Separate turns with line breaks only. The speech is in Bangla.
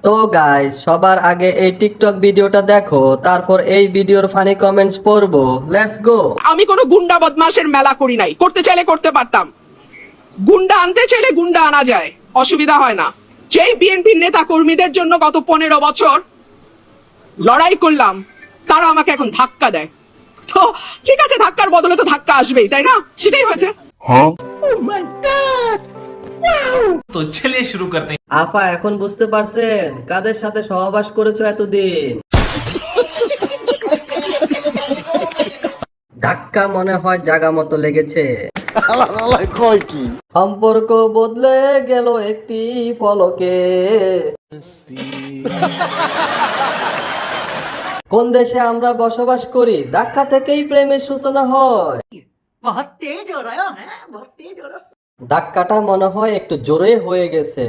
তো গাইস, সবার আগে এই টিকটক ভিডিওটা দেখো, তারপর এই ভিডিওর ফানি কমেন্টস পড়বো। Let's go.
আমি কোনো গুন্ডা বদমাশের মেলা করি নাই, করতে চাইলে করতে পারতাম। গুন্ডা আনতে চাইলে গুন্ডা আনা যায়, অসুবিধা হয় না। যেই বিএনপির নেতা কর্মীদের জন্য গত 15 বছর লড়াই করলাম, তারা আমাকে এখন ধাক্কা দেয়। তো ঠিক আছে, ধাক্কার বদলে তো ধাক্কা আসবেই, তাই না? সেটাই হয়েছে।
तो चलिए शुरू करते हैं।
আপা, এখন বুঝতে পারছেন কাদের সাথে সহবাস করেছো এতদিন? ধাক্কা মনে হয় জাগা মতো লেগেছে। সম্পর্ক বদলে গেল একটি পলকে। কোন দেশে আমরা বসবাস করি? ধাক্কা থেকেই প্রেমের সূচনা হয়। ধাক্কাটা মনে হয় একটু জোরে হয়ে গেছে।